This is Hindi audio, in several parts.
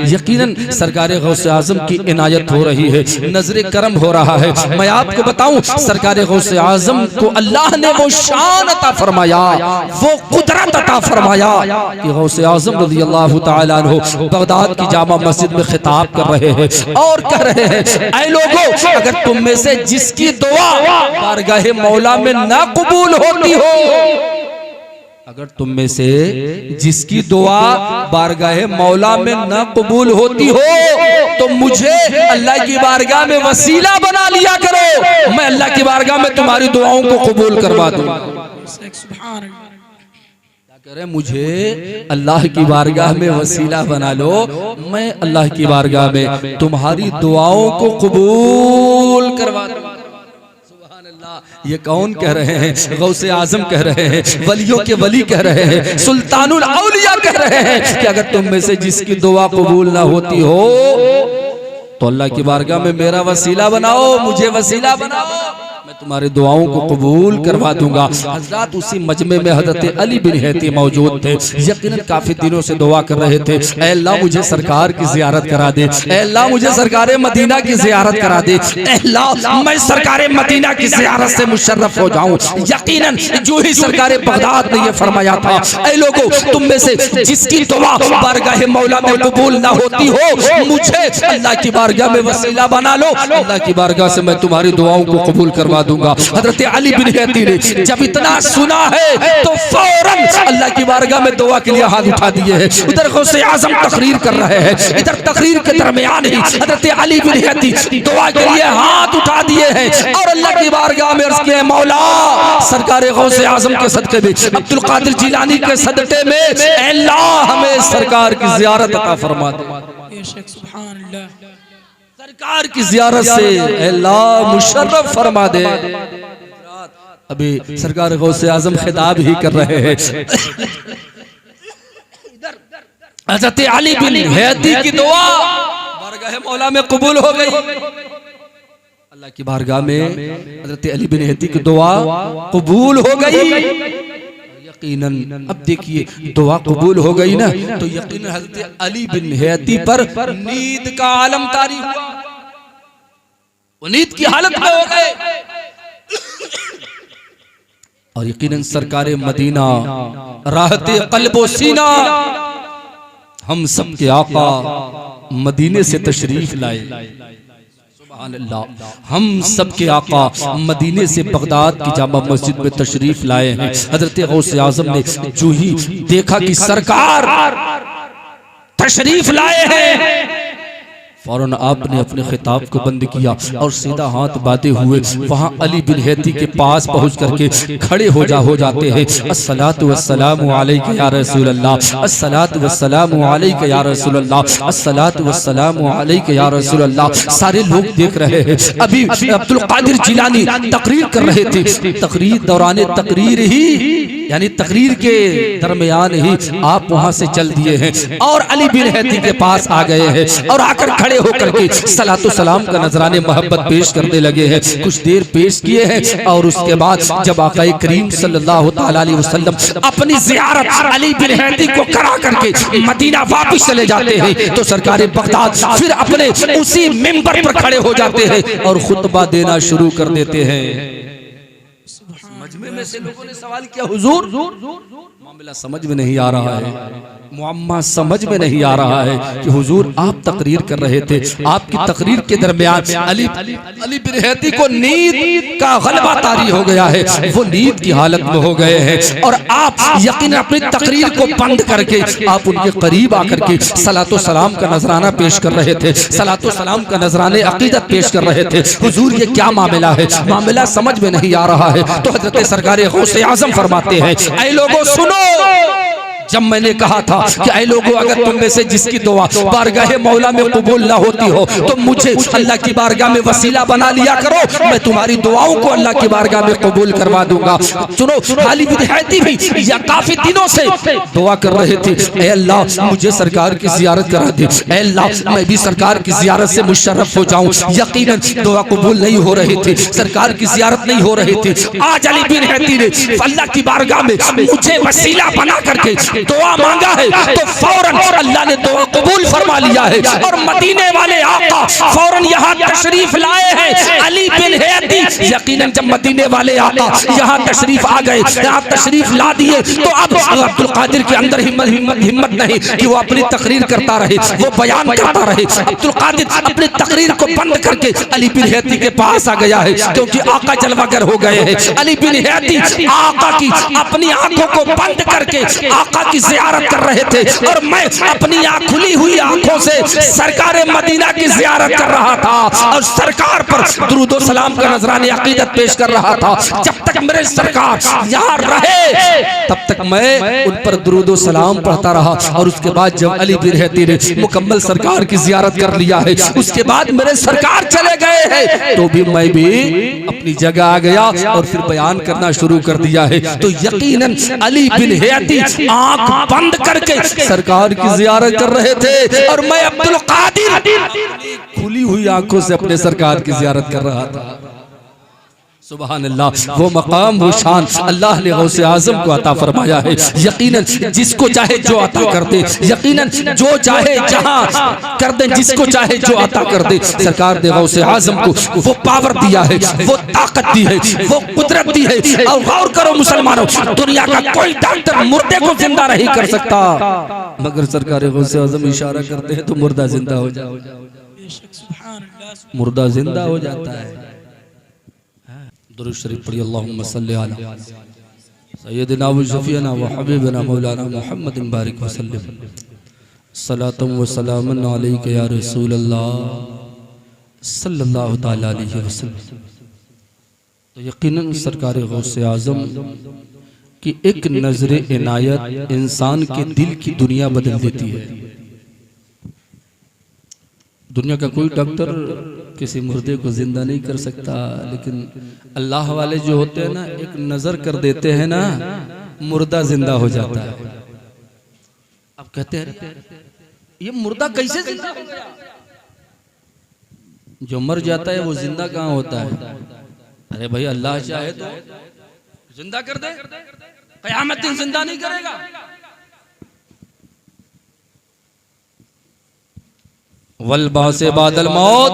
यकीनन सरकार गौसे आजम की इनायत हो रही है, नजर करम हो रहा है। मैं आपको बताऊं, सरकार गौसे आजम को अल्लाह ने वो शान अता फरमाया, वो कुदरत अता फरमाया कि गौसे आजम रज़ियल्लाहु ताला अन्हु बगदाद की जामा मस्जिद में खिताब कर रहे हैं और कह रहे हैं, ऐ लोगों, अगर तुम में से जिसकी दुआ बारगाह मौला में ना कबूल होती हो, अगर तुम में से जिसकी दुआ बारगाह मौला में न कबूल होती हो तो मुझे अल्लाह की बारगाह में वसीला बना लिया करो, मैं अल्लाह की बारगाह में तुम्हारी दुआओं को कबूल करवा दूंगा। क्या कह रहे, मुझे अल्लाह की बारगाह में वसीला बना लो, मैं अल्लाह की बारगाह में तुम्हारी दुआओं को कबूल करवा दूंगा। ये कौन कह रहे हैं? गौसे आजम कह रहे हैं, वलियों के वली कह रहे हैं, सुल्तानुल औलिया कह रहे हैं कि अगर तुम में से जिसकी दुआ कबूल ना होती हो तो अल्लाह की बारगाह में मेरा वसीला बनाओ, मुझे वसीला बनाओ, मैं तुम्हारी दुआओं को कबूल करवा दूंगा। हजरत उसी मजमे में हजरत अली बिन हैती मौजूद थे, यकीनन काफी दिनों से दुआ कर रहे थे, ऐ अल्लाह मुझे सरकार की जियारत करा दे, ऐ अल्लाह मुझे सरकार मदीना की जियारत करा दे, ऐ अल्लाह मैं सरकार मदीना की जियारत से मुशर्रफ हो जाऊं। यकीनन जो ही सरकार बगदाद ने ये फरमाया था, ऐ लोगों, तुम में से जिसकी दुआ बारगाह मौला में कबूल ना होती हो, मुझे अल्लाह की बारगाह में वसीला बना लो, अल्लाह की बारगाह से मैं तुम्हारी दुआओं को कबूल करवा दूंगा। हजरत अली बिन हैती ने जब इतना सुना है तो फौरन अल्लाह की बारगाह में दुआ के लिए हाथ उठा दिए हैं। उधर गौसे आजम तकरीर कर रहे हैं, इधर तकरीर के दरमियान ही हजरत अली बिन हैती दुआ के लिए हाथ उठा दिए हैं और अल्लाह की बारगाह में अर्ज़ किया, मौला सरकार गौसे आजम के सदक़े में, अब्दुल कादिर जिलानी के सदक़े में, अल्लाह हमें सरकार की ज़ियारत अता फरमा दे, सरकार की ज़ियारत से अल्लाह मुशर्रफ फरमा दे। अभी सरकार गौसे आजम खिताब ही कर रहे हैं, हज़रत अली बिन हैती की दुआ बारगाह मौला में कबूल हो गई। अल्लाह की बारगाह में हज़रत अली बिन हैती की दुआ कबूल हो गई। यकीनन अब देखिए, दुआ कबूल हो गई ना, तो यकीनन हज़रत अली बिन हैती पर नींद का आलम तारी हुआ, वो नींद की हालत में हो गए और यकीनन सरकार मदीना राहते क़ल्बो सीना, हम सब के आका मदीने से तशरीफ लाए, सुभान अल्लाह, हम सब के आका मदीने से बगदाद की जामा मस्जिद में तशरीफ लाए हैं। हजरत गौसे आजम ने जो ही देखा कि सरकार तशरीफ लाए हैं, फौरन आपने अपने खिताब को बंद किया और सीधा हाथ बांधे हुए वहां अली बिन हैती के पास पहुंच करके खड़े हो जाते हैं। अस्सलातु वस्सलामु अलैका या रसूल अल्लाह, अस्सलातु वस्सलामु अलैका या रसूल अल्लाह, अस्सलातु वस्सलामु अलैका या रसूल अल्लाह। सारे लोग देख रहे हैं। अभी अब्दुल कादिर जिलानी तकरीर कर रहे थे, तकरीर दौरान तकरीर ही यानी तकरीर के दरमियान ही आप वहां से चल दिए हैं और अली बिन हैती के पास आ गए हैं और आकर खड़े होकर के सलातो सलाम का नजराने मोहब्बत पेश करने लगे हैं। कुछ देर पेश किए हैं और उसके बाद जब आका करीम सल्लल्लाहु तआला अलैहि वसल्लम अपनी ज़ियारत अली बिन हैती को करा करके मदीना वापस चले जाते हैं तो सरकार बगदाद फिर अपने उसी मिंबर पर खड़े हो जाते हैं और खुतबा देना शुरू कर देते हैं। मजमे में से लोगों ने सवाल किया, हुजूर मामला समझ में नहीं आ रहा है, मुअम्मा समझ में नहीं आ रहा है कि हुजूर आप तकरीर कर रहे थे, आपकी तकरीर के दरमियान अली बिन हैती को नींद का गलबा तारी हो गया है, वो नींद की हालत में हो गए हैं और आप यकीनन अपनी तकरीर को बंद करके आप उनके करीब आकर के सलातो सलाम का नजराना पेश कर रहे थे, सलातो सलाम का नजराने अकीदत पेश कर रहे थे। हुजूर ये क्या मामला है, मामला समझ में नहीं आ रहा है। तो हजरत सरकार गौसे आजम फरमाते हैं, ऐ लोगों सुनो, जब मैंने कहा था कि ऐ लोगों अगर तुम में से जिसकी दुआ बारगाह मौला में कबूल ना होती हो तो मुझे अल्लाह की बारगाह में वसीला बना लिया करो, मैं तुम्हारी दुआओं को अल्लाह की बारगाह में कबूल करवा दूंगा। सुनो, अली बिन हैती भी या काफी दिनों से दुआ कर रहे थे, ऐ अल्लाह मुझे सरकार की जियारत करा दे, ऐ अल्लाह मैं भी सरकार की जियारत से मुशर्रफ हो जाऊं। यकीनन दुआ कबूल नहीं हो रही थी, सरकार की जियारत नहीं हो रही थी। आज अली बिन हैती ने अल्लाह की बारगाह में मुझे वसीला बना करके दुआ मांगा है तो फौरन अल्लाह ने दुआ कबूल फरमा लिया है। और मदीने वाले आका फौरन यहाँ तशरीफ लाए हैं। अली बिन हैती यकीनन जब मदीने वाले आका यहाँ तशरीफ आ गए, यहाँ तशरीफ ला दिए, तो अब अब्दुल कादिर के अंदर हिम्मत नहीं कि वो अपनी तकरीर करता रहे, वो बयान करता रहे। अब्दुल कादिर अपनी तकरीर को बंद करके अली बिन हैती के पास आ गया है, क्योंकि आका जलवागर हो गए हैं। अली बिन हैती आका की अपनी आंखों को बंद करके आका की ज़ियारत कर रहे थे, और मैं अपनी आंख खुली हुई आंखों से सरकार मदीना की ज़ियारत कर रहा था और सरकार पर दुरूद और सलाम का नजराने अकीदत पेश कर रहा था। जब तक मेरे सरकार यहाँ रहे तब तक मैं उन पर दुरूद और सलाम पढ़ता रहा। और उसके बाद जब अली बिन हैती ने मुकम्मल सरकार की ज़ियारत कर लिया है, उसके बाद मेरे सरकार चले गए हैं, तो भी मैं भी अपनी जगह आ गया और फिर बयान करना शुरू कर दिया है। तो यकीनन अली बिन हैती आंख बंद करके सरकार की ज़ियारत कर रहे थे, और मैं अब्दुल कादिर खुली हुई आंखों से अपने सरकार की ज़ियारत कर रहा था। सुभान अल्लाह, वो मकाम वो शान अल्लाह ने गौसे आज़म को अता फरमाया है। यकीनन जिसको चाहे जो अता कर दे, यकीनन जो चाहे जहां कर दे, जिसको चाहे जो अता कर दे। सरकार ने गौसे आज़म को वो पावर दिया है, वो ताकत दी है, वो कुदरत दी है। और गौर करो मुसलमानों, दुनिया का कोई डॉक्टर मुर्दे को जिंदा नहीं कर सकता, मगर सरकार गौसे आज़म इशारा करते हैं तो मुर्दा जिंदा हो जाता, मुर्दा जिंदा हो जाता है। दुरूद शरीफ पढ़िए, अल्लाहुम्मा सल्ली अला सय्यदिना व शफीना व हबीबना मौलाना मुहम्मदिन बारिक व सल्लिम सलातम व सलामन अलैका या रसूल अल्लाह सल्लल्लाहु तआला अलैहि वसल्लम। तो यकीनन सरकार गौसे आज़म की एक नजर इनायत इंसान के दिल की दुनिया बदल देती है। दुनिया का कोई डॉक्टर किसी मुर्दे को जिंदा नहीं कर सकता, लेकिन अल्लाह वाले जो होते हैं ना, एक नजर कर देते हैं ना, मुर्दा जिंदा हो जाता है। अब कहते हैं ये मुर्दा कैसे जिंदा हो गया? जो मर जाता है वो जिंदा कहाँ होता है? अरे भाई अल्लाह चाहे तो जिंदा कर दे, क़यामत दिन जिंदा नहीं करेगा। वल बासे बादल मौत,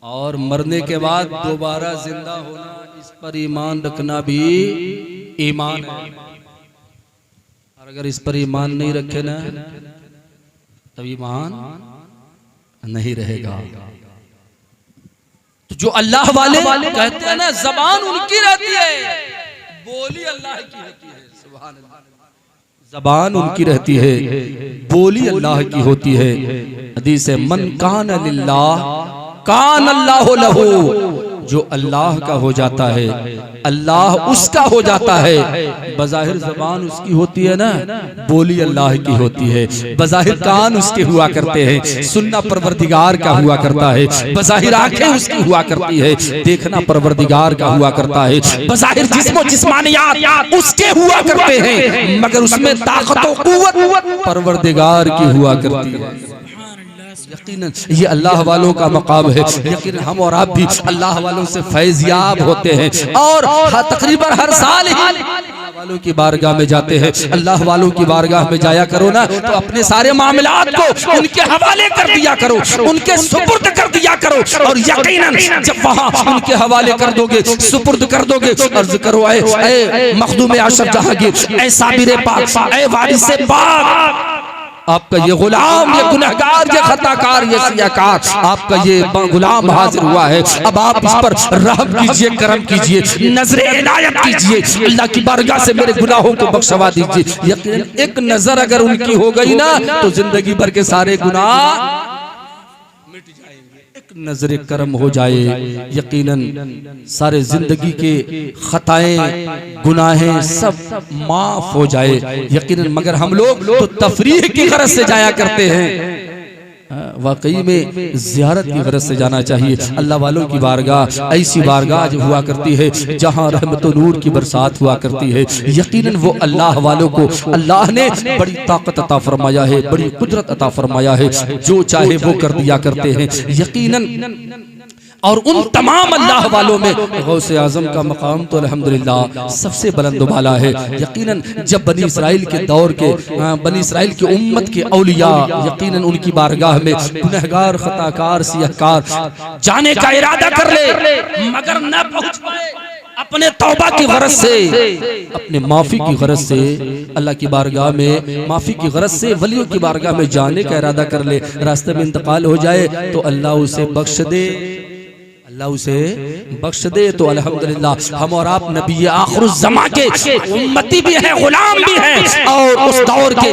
और मरने के बाद दोबारा जिंदा होना, इस पर ईमान रखना भी ईमान है। और अगर इस पर ईमान नहीं रखे ना, तब ईमान नहीं रहेगा। तो जो अल्लाह वाले कहते हैं ना, जबान उनकी रहती है, बोली अल्लाह की होती है। सुभान अल्लाह, जबान उनकी रहती है, बोली अल्लाह की होती है। हदीस है, मन कान लिल्लाह कान अल्लाह लहू, जो अल्लाह का हो जाता है अल्लाह उसका हो जाता है। बज़ाहिर जबान उसकी होती है ना, बोली अल्लाह की होती है। बज़ाहिर कान उसके हुआ करते हैं, सुनना परवरदिगार का हुआ करता है। बज़ाहिर आंखें उसकी हुआ करती है, देखना परवरदिगार का हुआ करता है। बज़ाहिर जिस्म और जिस्मानियात उसके हुआ करते हैं, मगर उसमें ताकत और कुव्वत परवरदिगार की हुआ करती है। यकीनन ये अल्लाह वालों का मकाम है। यकीनन हम और आप भी अल्लाह वालों से फैज़याब होते हैं, और तकरीबन हर साल अल्लाह वालों की बारगाह में जाते हैं। अल्लाह वालों की बारगाह में जाया करो ना, तो अपने सारे मामलात को उनके हवाले कर दिया करो, उनके सुपुर्द कर दिया करो। और यकीनन जब वहाँ उनके हवाले कर दोगे, सुपुर्द कर दोगे, अर्ज़ करो ऐ मखदूम आशर जहांगीर, ऐ साबिर पाक, ऐ वारिस पाक, आपका ये गुलाम, ये गुनहगार, ये खताकार, ये सियाकार, आपका ये गुलाम हाजिर हुआ है। अब आप इस पर रहम कीजिए, करम कीजिए, नजर इनायत कीजिए, अल्लाह की बारगाह से मेरे गुनाहों को बख्शवा दीजिए। यकीनन एक नजर अगर उनकी हो गई ना, तो जिंदगी भर के सारे गुनाह मिट जाएंगे। एक नजर करम हो जाए, यकीनन सारे जिंदगी के खताएं गुनाहें सब माफ हो जाए। यकीनन मगर हम लोग तो तफरीह की गरज से जाया करते हैं, वाकई में ज़ियारत की गरज से जाना चाहिए। अल्लाह वालों की बारगाह ऐसी बारगाह जो हुआ करती है जहाँ रहमत और नूर की बरसात हुआ करती है। यकीनन वो अल्लाह वालों को अल्लाह ने बड़ी ताकत अता फरमाया है, बड़ी कुदरत अता फरमाया है, जो चाहे वो कर दिया करते हैं। यकीनन और उन तमाम अल्लाह वालों में गौसे आजम का मकाम तो अल्हम्दुलिल्लाह सबसे बुलंद वाला है। यकीनन जब बनी इसराइल के दौर के बनी इसराइल की उम्मत के औलिया यकीनन उनकी बारगाह में गुनहगार, खताकार, सियाहकार जाने का इरादा कर ले मगर न पहुंच पाए, अपने तौबा की गरज से, अपने माफी की गरज से, अल्लाह की बारगाह में माफी की गरज से वलियों की बारगाह में जाने का इरादा कर ले, रास्ते में इंतकाल हो जाए तो अल्लाह उसे बख्श दे, अल्लाह उसे बख्श दे। तो अल्हम्दुलिल्लाह हम और आप नबी आखिरुज़्ज़मा के उम्मती भी हैं, गुलाम भी हैं, और उस दौर के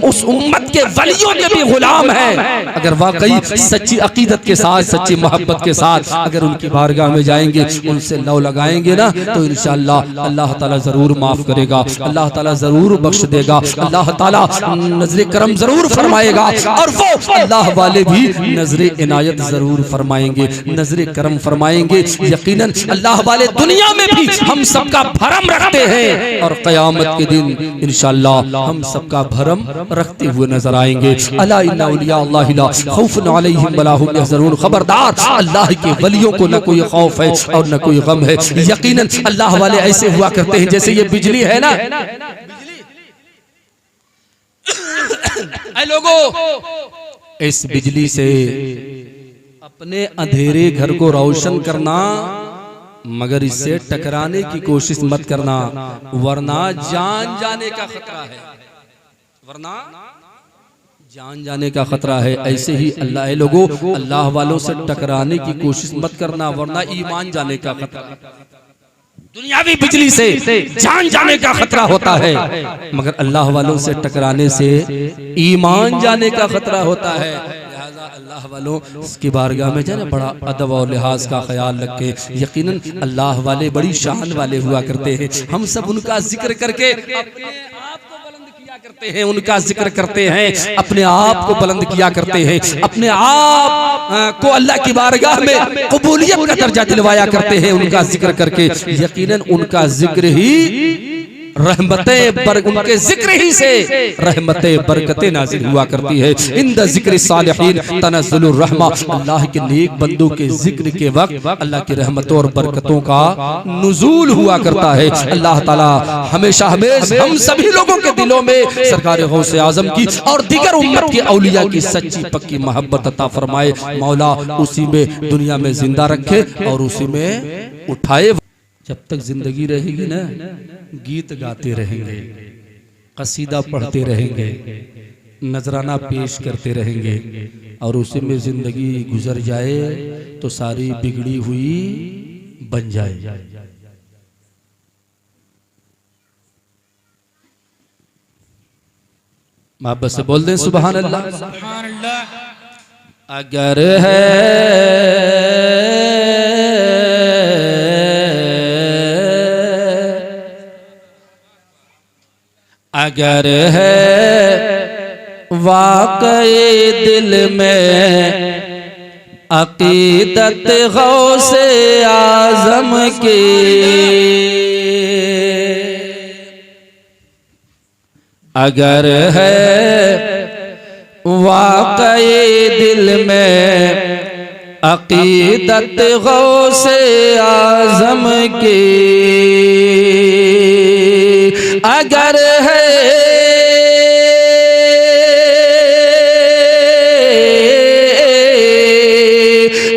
उस उम्मत के वलियों के भी गुलाम हैं। अगर वाकई सच्ची अकीदत के साथ, सच्ची मोहब्बत के साथ अगर उनकी बारगाह में जाएंगे, उनसे लौ लगाएंगे ना, तो इंशाअल्लाह अल्लाह ताला जरूर माफ करेगा, अल्लाह ताला जरूर बख्श देगा, अल्लाह ताला नजर करम जरूर फरमाएगा, और वो अल्लाह वाले भी नजर इनायत जरूर फरमाएंगे, नजर करम फरमाएंगे। यकीनन अल्लाह वाले दुनिया में भी हम सबका भरम रखते हैं और क़यामत के दिन इंशाअल्लाह हम सबका भरम रखते हुए नजर आएंगे। अला इन्ना औलिया अल्लाह ला खौफुन अलैहिम वला हुम यहज़नून, खबरदार अल्लाह के वलियों को न कोई खौफ है और न कोई गम है। यकीनन अल्लाह वाले ऐसे हुआ करते हैं जैसे ये बिजली है ना, ऐ लोगों, इस बिजली से अपने अंधेरे घर को रोशन करना, मगर इससे टकराने की कोशिश मत करना, वरना जान जाने का खतरा है, वरना जान जाने का खतरा है। ऐसे ही अल्लाह लोगों, अल्लाह वालों से टकराने की कोशिश मत करना, वरना ईमान जाने का खतरा है। दुनियावी बिजली से जान जाने का खतरा होता है, मगर अल्लाह वालों से टकराने से ईमान जाने का खतरा होता है। अल्लाह वालों की बारगाह में जाने बड़ा अदब और लिहाज का ख्याल रखे। यकीनन अल्लाह वाले बड़ी शान वाले हुआ करते हैं। हम सब उनका जिक्र करके अपने आप को बुलंद किया करते हैं, उनका जिक्र करते हैं, अपने आप को बुलंद किया करते हैं, अपने आप को अल्लाह की बारगाह में कबूलियत का दर्जा दिलवाया करते हैं उनका जिक्र करके। यकीनन उनका जिक्र ही रहमतें, उनके जिक्र ही से रहमतें, बरकतें नाजिल हुआ करती है। इंद जिक्र सालिहीन तनज़्ज़ुलुर रहमा, अल्लाह के नेक बंदों के जिक्र के वक्त अल्लाह की रहमतों और बरकतों का नुज़ूल हुआ करता है। अल्लाह ताला हमेशा हम सभी लोगों के दिलों में सरकार गौसे आजम की और दीगर उम्मत के औलिया की सच्ची पक्की मोहब्बत अता फरमाए। मौला उसी में दुनिया में जिंदा रखे और उसी में उठाए। जब तक जिंदगी रहेगी ना, गीत गाते रहेंगे, कसीदा पढ़ते रहेंगे, नजराना पेश करते रहेंगे, और उसी में जिंदगी गुजर जाए तो सारी बिगड़ी हुई बन जाए। मोहब्बत से बोल दें सुभान अल्लाह। सुभान अल्लाह। अगर है अगर है वाकई दिल में अकीदत गौसे आजम की, अगर है वाकई दिल में अकीदत गौसे आजम की, अगर है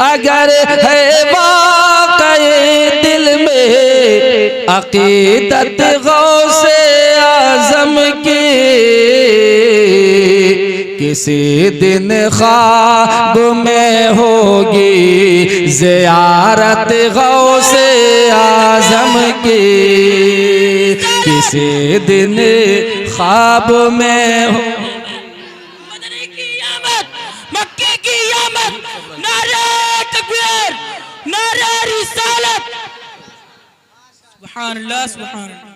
अगर है वाक़ई दिल में अक़ीदत गौसे आज़म की, किसी दिन ख्वाब में होगी ज़ियारत गौसे आज़म की, किसी दिन ख्वाब में हो मदनी की आमद, मक्के की आमद, नारे तकबीर, नारे रिसालत। सुभान अल्लाह, सुभान अल्लाह।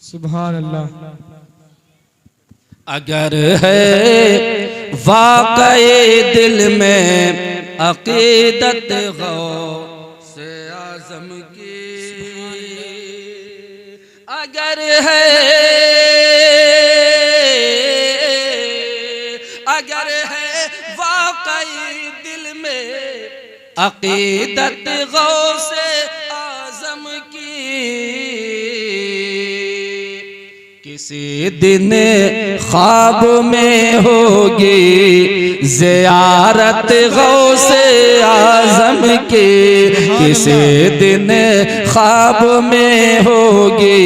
सुभान अल्लाह। अगर है वाक़ई दिल में अक़ीदत गौस आज़म की अगर है वाकई दिल में अकीदत गौसे आज़म की, किसी दिन ख्वाब में होगी ज़ियारत गौसे आज़म की, किसी दिन ख्वाब में होगी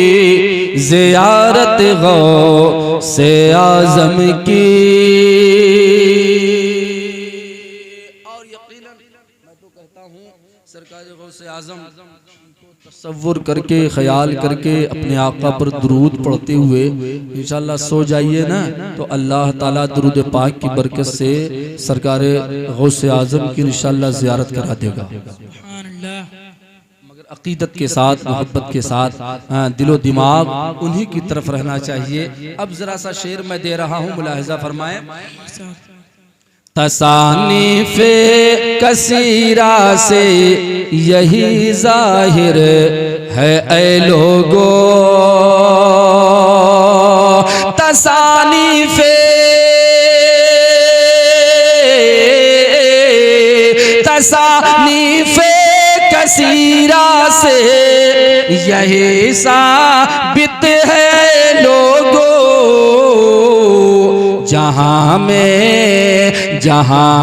ज़ियारत गौसे आज़म की। और यकीनन मैं तो कहता हूँ सरकार गौसे आज़म तसव्वुर करके ख्याल करके अपने आका पर दुरूद पढ़ते हुए इंशाअल्लाह सो जाइए ना, तो अल्लाह ताला दुरूद पाक की बरकत से सरकार गौसे आज़म की इंशाअल्लाह ज़ियारत करा देगा। मगर अकीदत के साथ, मोहब्बत के साथ, दिलो दिमाग उन्हीं की तरफ रहना चाहिए। अब जरा सा शेर मैं दे रहा हूँ, मुलाहिजा फरमाएं। तसानीफ़े कसीरा से यही जाहिर है ऐ लोगो, तसानीफ़े कसीरा से यही साबित है लोगो, जहाँ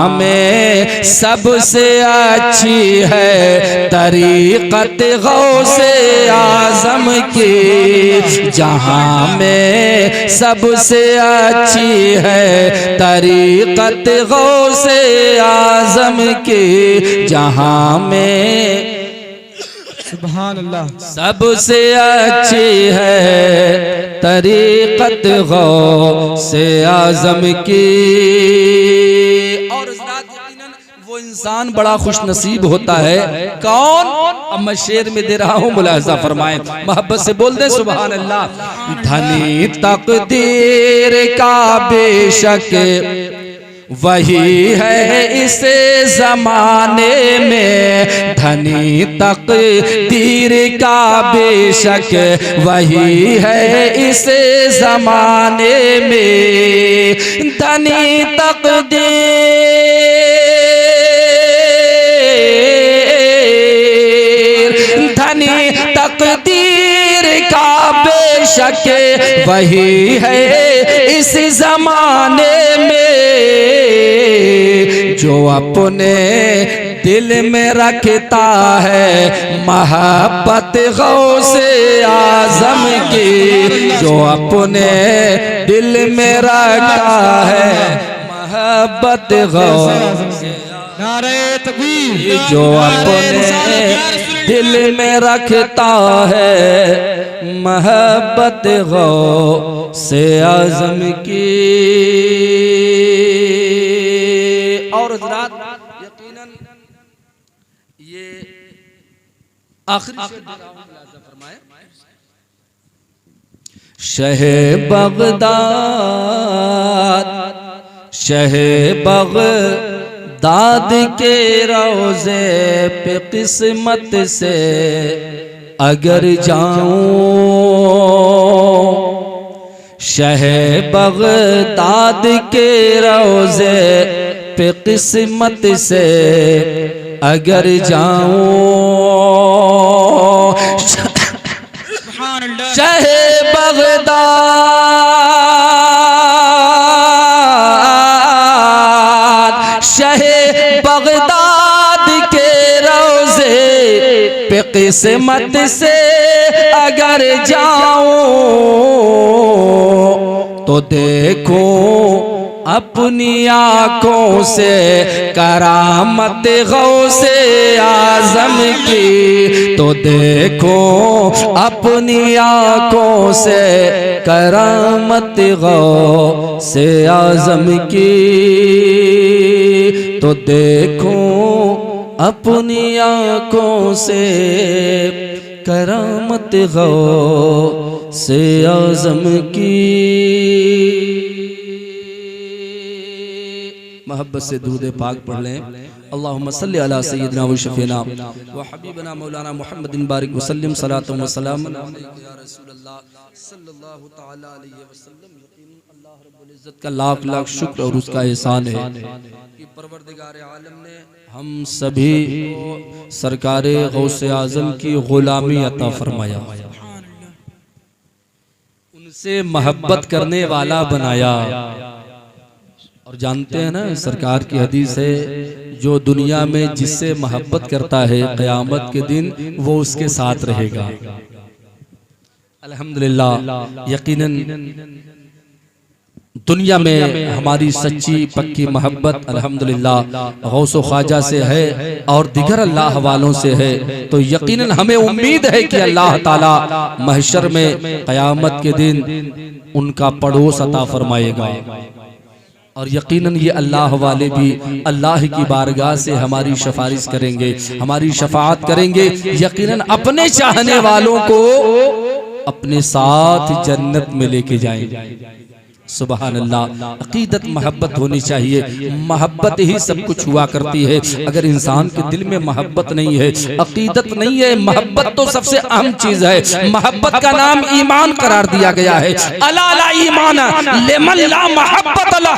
में सबसे अच्छी है तरीक़त गौसे आज़म की, जहाँ में सबसे अच्छी है तरीक़त गौसे आज़म की, जहाँ में सुभान अल्लाह सबसे अच्छी है तरीक़त गौसे आज़म की। और वो इंसान बड़ा खुश नसीब होता है। कौन? अब मैं शेर में दे रहा हूँ, मुलाहिज़ा फरमाएं, मोहब्बत से बोल दे सुभान अल्लाह। धनी तकदीर का बेशक वही है इस ज़माने में, धनी तकदीर का बेशक वही है इस ज़माने में, धनी तकदीर का बेशक वही है इस ज़माने में, जो अपने दिल में रखता है मोहब्बत गौसे आज़म की, जो अपने दिल में रखता है मोहब्बत गौसे, नारे तकबीर, जो अपने दिल में रखता है मोहब्बत गौसे आज़म की। और हज़रात यकीनन ये आखिरी फरमाए, शहे बगदाद के रोज़े पे किस्मत से अगर जाऊं, शहे बगदाद के रोज़े पे किस्मत से अगर जाऊं, शहे बगदाद के रोज़े पे किस्मत से अगर जाऊं, तो देखूं अपनी आँखों से करामत गौसे आज़म की, तो देखो अपनी आँखों से करामत गौसे आज़म की, तो देखो अपनी आँखों से करामत गौसे आज़म की। मोहब्बत से दुरूद पाक पढ़ लें। अल्लाहुम्मा सल्लि अला सय्यिदिना व शफीना व हबीबना मौलाना मुहम्मदिन बारिक वसल्लम सलातु व सलाम या रसूलल्लाह सल्लल्लाहु तआला अलैहि वसल्लम। यकीनन अल्लाह रब्बुल इज्जत का लाख लाख शुक्र और उसका एहसान है कि परवरदिगार आलम ने हम सभी को सरकारे गौसे आज़म की गुलामी अता फरमाया, उनसे मोहब्बत करने वाला बनाया। और जानते हैं ना, सरकार की हदीस है, जो दुनिया में जिससे मोहब्बत करता है क़यामत के दिन वो उसके साथ रहेगा। अल्हम्दुलिल्लाह, यकीनन दुनिया में हमारी सच्ची पक्की मोहब्बत अल्हम्दुलिल्लाह गौसो ख्वाजा से है और दिगर अल्लाह वालों से है। तो यकीनन हमें उम्मीद है कि अल्लाह ताला महशर में क़यामत के दिन उनका पड़ोस अता फरमाएगा। और यकीनन ये अल्लाह वाले भी अल्लाह की बारगाह से हमारी सिफारिश करेंगे, हमारी शफाअत करेंगे। यकीनन अपने चाहने वालों को अपने साथ जन्नत में लेके जाएंगे। सुबहान अल्लाह। अकीदत मोहब्बत होनी चाहिए, मोहब्बत ही सब कुछ हुआ करती है। अगर इंसान के दिल में मोहब्बत नहीं है, अकीदत नहीं है, मोहब्बत तो सबसे अहम चीज है। मोहब्बत का नाम ईमान करार दिया गया है। अला ला ईमान लिमन ला मोहब्बत ला।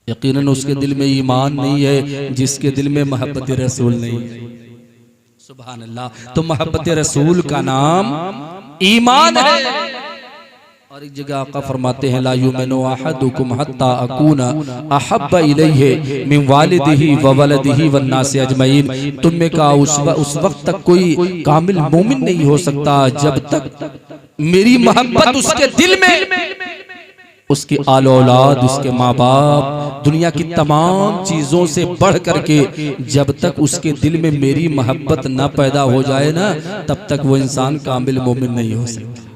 यकीनन उसके दिल में ईमान नहीं है जिसके दिल में मोहब्बत रसूल नहीं है। सुबहान अल्लाह। तो मोहब्बत रसूल का नाम ईमान है। और एक जगह आका फरमाते हैं, ला युमिनु अहदुकुम हत्ता अकूना अहब्बा इलैहि मिन वालिदिही व वलदिही वन नासि अजमईन। तुम में का उस वक्त तक कोई कामिल मोमिन नहीं हो सकता जब तक मेरी मोहब्बत उसके दिल में, उसके आल औलाद, उसके माँ बाप, दुनिया की तमाम चीजों से बढ़ करके जब तक उसके दिल में मेरी मोहब्बत न पैदा हो जाए ना, तब तक वो इंसान कामिल मोमिन नहीं हो सकता।